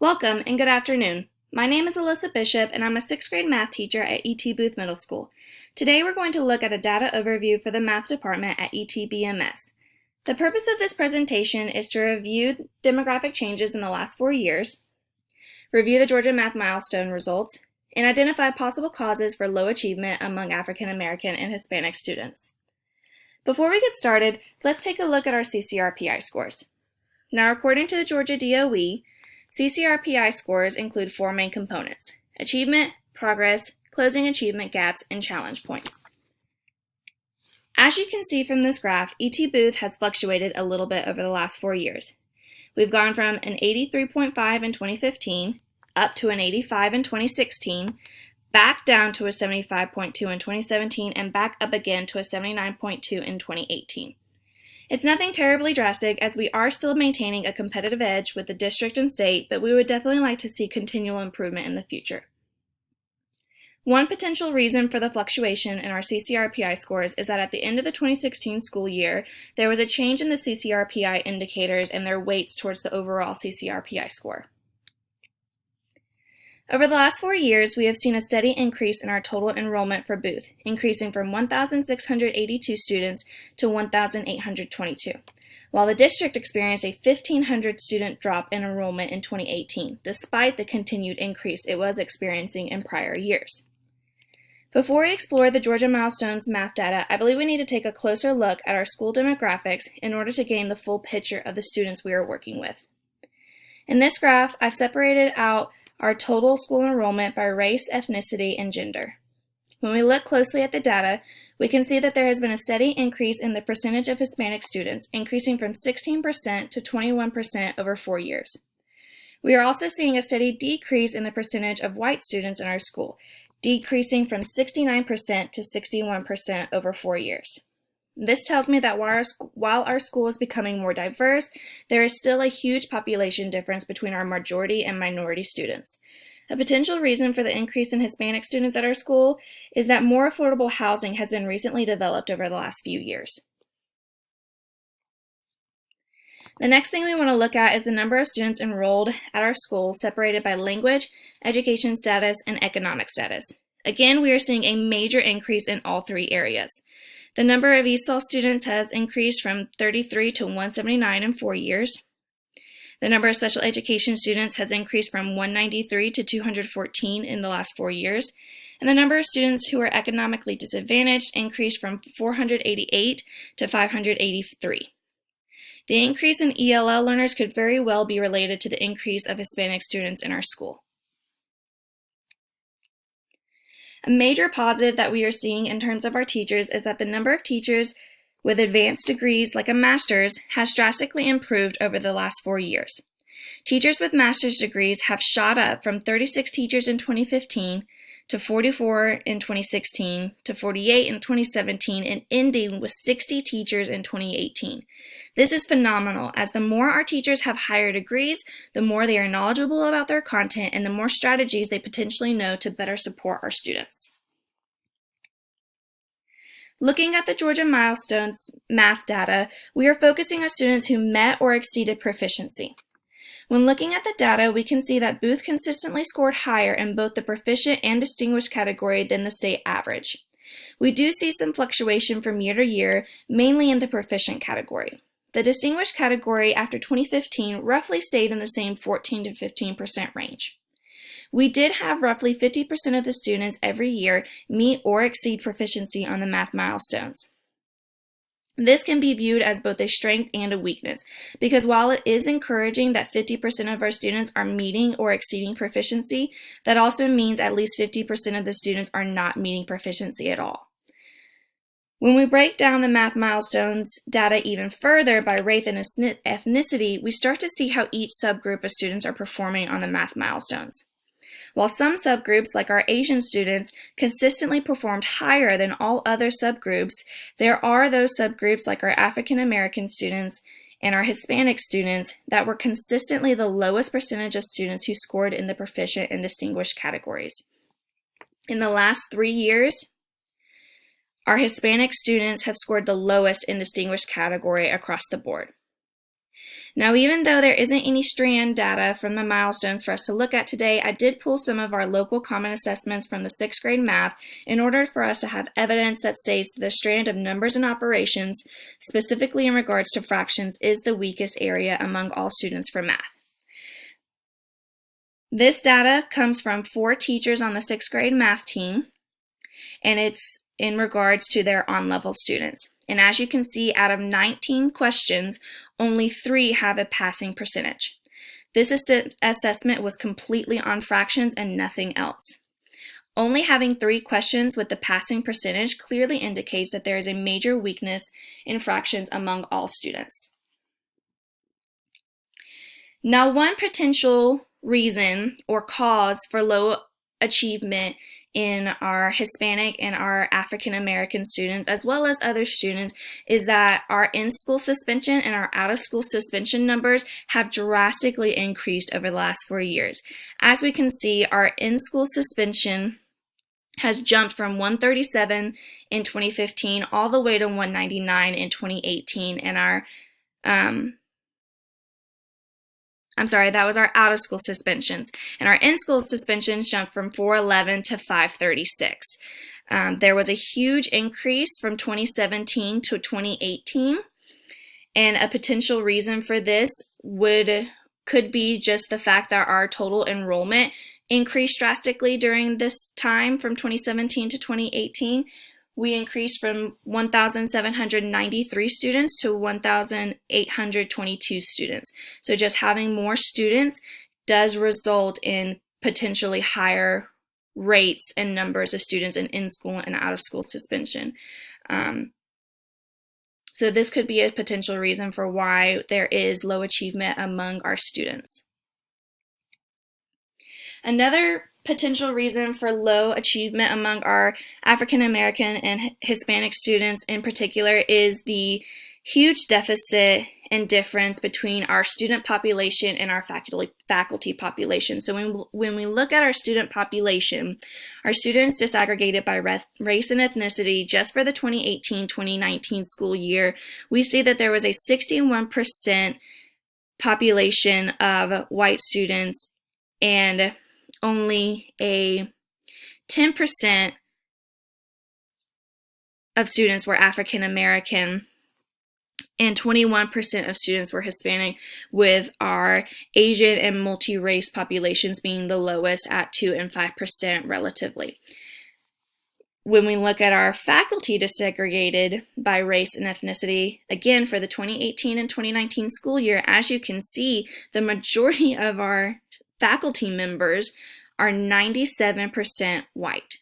Welcome and good afternoon. My name is Alyssa Bishop and I'm a 6th grade math teacher at E.T. Booth Middle School. Today we're going to look at a data overview for the math department at ETBMS. The purpose of this presentation is to review demographic changes in the last 4 years, review the Georgia Math Milestone results, and identify possible causes for low achievement among African American and Hispanic students. Before we get started, let's take a look at our CCRPI scores. Now, according to the Georgia DOE, CCRPI scores include 4 main components: achievement, progress, closing achievement gaps, and challenge points. As you can see from this graph, E.T. Booth has fluctuated a little bit over the last 4 years. We've gone from an 83.5 in 2015, up to an 85 in 2016, back down to a 75.2 in 2017, and back up again to a 79.2 in 2018. It's nothing terribly drastic, as we are still maintaining a competitive edge with the district and state, but we would definitely like to see continual improvement in the future. One potential reason for the fluctuation in our CCRPI scores is that at the end of the 2016 school year, there was a change in the CCRPI indicators and their weights towards the overall CCRPI score. Over the last 4 years, we have seen a steady increase in our total enrollment for Booth, increasing from 1,682 students to 1,822, while the district experienced a 1,500 student drop in enrollment in 2018, despite the continued increase it was experiencing in prior years. Before we explore the Georgia Milestones math data, I believe we need to take a closer look at our school demographics in order to gain the full picture of the students we are working with. In this graph, I've separated out our total school enrollment by race, ethnicity, and gender. When we look closely at the data, we can see that there has been a steady increase in the percentage of Hispanic students, increasing from 16% to 21% over 4 years. We are also seeing a steady decrease in the percentage of white students in our school, decreasing from 69% to 61% over 4 years. This tells me that while our school is becoming more diverse, there is still a huge population difference between our majority and minority students. A potential reason for the increase in Hispanic students at our school is that more affordable housing has been recently developed over the last few years. The next thing we want to look at is the number of students enrolled at our school separated by language, education status, and economic status. Again, we are seeing a major increase in all 3 areas. The number of ESOL students has increased from 33 to 179 in 4 years. The number of special education students has increased from 193 to 214 in the last 4 years. And the number of students who are economically disadvantaged increased from 488 to 583. The increase in ELL learners could very well be related to the increase of Hispanic students in our school. A major positive that we are seeing in terms of our teachers is that the number of teachers with advanced degrees, like a master's, has drastically improved over the last 4 years. Teachers with master's degrees have shot up from 36 teachers in 2015 to 44 in 2016 to 48 in 2017 and ending with 60 teachers in 2018. This is phenomenal, as the more our teachers have higher degrees, the more they are knowledgeable about their content and the more strategies they potentially know to better support our students. Looking at the Georgia Milestones math data, we are focusing on students who met or exceeded proficiency. When looking at the data, we can see that Booth consistently scored higher in both the proficient and distinguished category than the state average. We do see some fluctuation from year to year, mainly in the proficient category. The distinguished category after 2015 roughly stayed in the same 14 to 15% range. We did have roughly 50% of the students every year meet or exceed proficiency on the math milestones. This can be viewed as both a strength and a weakness, because while it is encouraging that 50% of our students are meeting or exceeding proficiency, that also means at least 50% of the students are not meeting proficiency at all. When we break down the math milestones data even further by race and ethnicity, we start to see how each subgroup of students are performing on the math milestones. While some subgroups, like our Asian students, consistently performed higher than all other subgroups, there are those subgroups, like our African American students and our Hispanic students, that were consistently the lowest percentage of students who scored in the proficient and distinguished categories. In the last 3 years, our Hispanic students have scored the lowest in distinguished category across the board. Now, even though there isn't any strand data from the milestones for us to look at today, I did pull some of our local common assessments from the 6th grade math in order for us to have evidence that states the strand of numbers and operations, specifically in regards to fractions, is the weakest area among all students for math. This data comes from 4 teachers on the 6th grade math team, and it's in regards to their on-level students. And as you can see, out of 19 questions, only 3 have a passing percentage. This assessment was completely on fractions and nothing else. Only having 3 questions with the passing percentage clearly indicates that there is a major weakness in fractions among all students. Now, one potential reason or cause for low achievement in our Hispanic and our African American students, as well as other students, is that our in-school suspension and our out-of-school suspension numbers have drastically increased over the last 4 years. As we can see, our in-school suspension has jumped from 137 in 2015 all the way to 199 in 2018, and that was our out-of-school suspensions. And our in-school suspensions jumped from 411 to 536. There was a huge increase from 2017 to 2018, and a potential reason for this could be just the fact that our total enrollment increased drastically during this time from 2017 to 2018. We increased from 1,793 students to 1,822 students. So just having more students does result in potentially higher rates and numbers of students in school and out of school suspension. So this could be a potential reason for why there is low achievement among our students. Another potential reason for low achievement among our African American and Hispanic students in particular is the huge deficit and difference between our student population and our faculty population. So when we look at our student population, our students disaggregated by race and ethnicity just for the 2018-2019 school year, we see that there was a 61% population of white students and only a 10% of students were African American and 21% of students were Hispanic, with our Asian and multi-race populations being the lowest at 2 and 5% relatively. When we look at our faculty disaggregated by race and ethnicity, again for the 2018 and 2019 school year, as you can see, the majority of our faculty members are 97% white,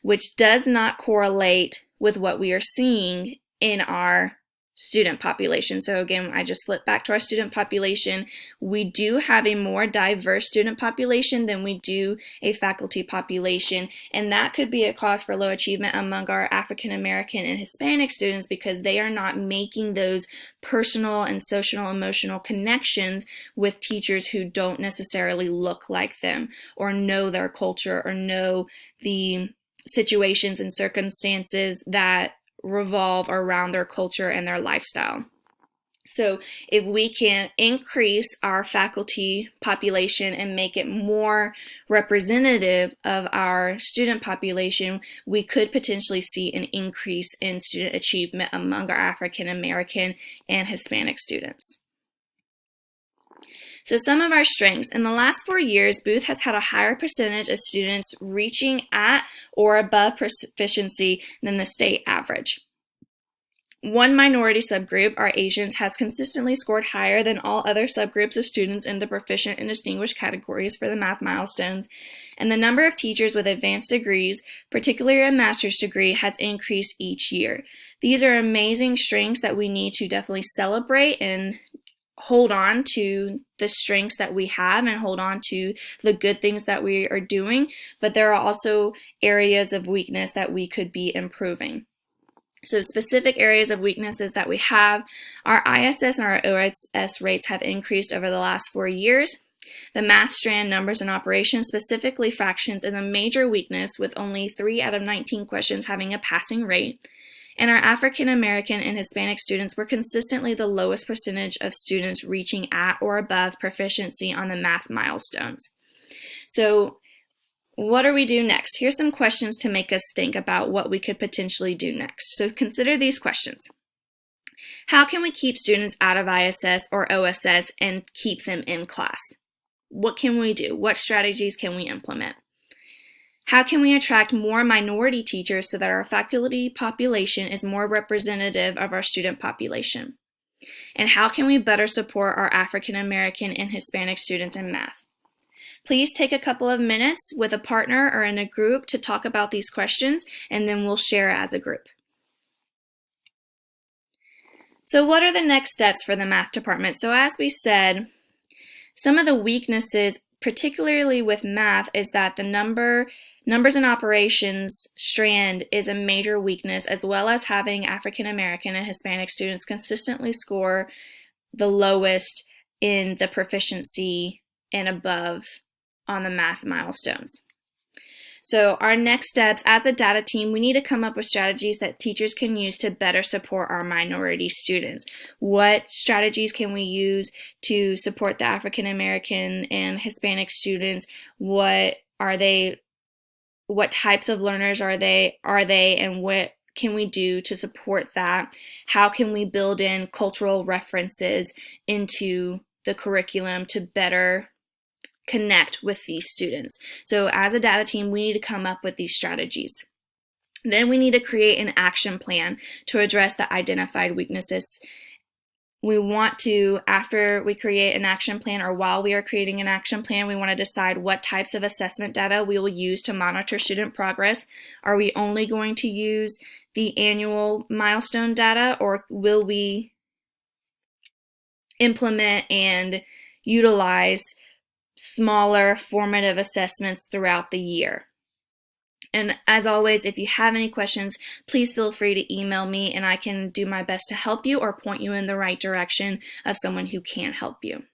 which does not correlate with what we are seeing in our student population. So again, I just flip back to our student population. We do have a more diverse student population than we do a faculty population, and that could be a cause for low achievement among our African American and Hispanic students because they are not making those personal and social emotional connections with teachers who don't necessarily look like them or know their culture or know the situations and circumstances that revolve around their culture and their lifestyle. So if we can increase our faculty population and make it more representative of our student population, we could potentially see an increase in student achievement among our African American and Hispanic students. So some of our strengths. In the last 4 years, Booth has had a higher percentage of students reaching at or above proficiency than the state average. One minority subgroup, our Asians, has consistently scored higher than all other subgroups of students in the proficient and distinguished categories for the math milestones, and the number of teachers with advanced degrees, particularly a master's degree, has increased each year. These are amazing strengths that we need to definitely celebrate and hold on to the strengths that we have and hold on to the good things that we are doing, but there are also areas of weakness that we could be improving. So specific areas of weaknesses that we have, our ISS and our OSS rates have increased over the last 4 years. The math strand, numbers and operations, specifically fractions, is a major weakness with only 3 out of 19 questions having a passing rate. And our African American and Hispanic students were consistently the lowest percentage of students reaching at or above proficiency on the math milestones. So what do we do next? Here's some questions to make us think about what we could potentially do next. So consider these questions. How can we keep students out of ISS or OSS and keep them in class? What can we do? What strategies can we implement? How can we attract more minority teachers so that our faculty population is more representative of our student population? And how can we better support our African American and Hispanic students in math? Please take a couple of minutes with a partner or in a group to talk about these questions, and then we'll share as a group. So what are the next steps for the math department? So as we said, some of the weaknesses, particularly with math, is that the numbers and operations strand is a major weakness, as well as having African American and Hispanic students consistently score the lowest in the proficiency and above on the math milestones. So our next steps as a data team, we need to come up with strategies that teachers can use to better support our minority students. What strategies can we use to support the African American and Hispanic students? What are they? What types of learners are they, and what can we do to support that? How can we build in cultural references into the curriculum to better connect with these students? So as a data team, we need to come up with these strategies. Then we need to create an action plan to address the identified weaknesses. We want to, after we create an action plan, or while we are creating an action plan, we want to decide what types of assessment data we will use to monitor student progress. Are we only going to use the annual milestone data, or will we implement and utilize smaller formative assessments throughout the year? And as always, if you have any questions, please feel free to email me and I can do my best to help you or point you in the right direction of someone who can help you.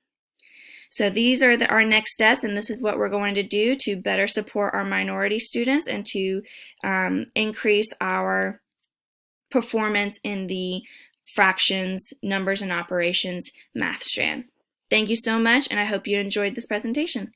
So these are our next steps, and this is what we're going to do to better support our minority students and to increase our performance in the fractions, numbers, and operations math strand. Thank you so much, and I hope you enjoyed this presentation.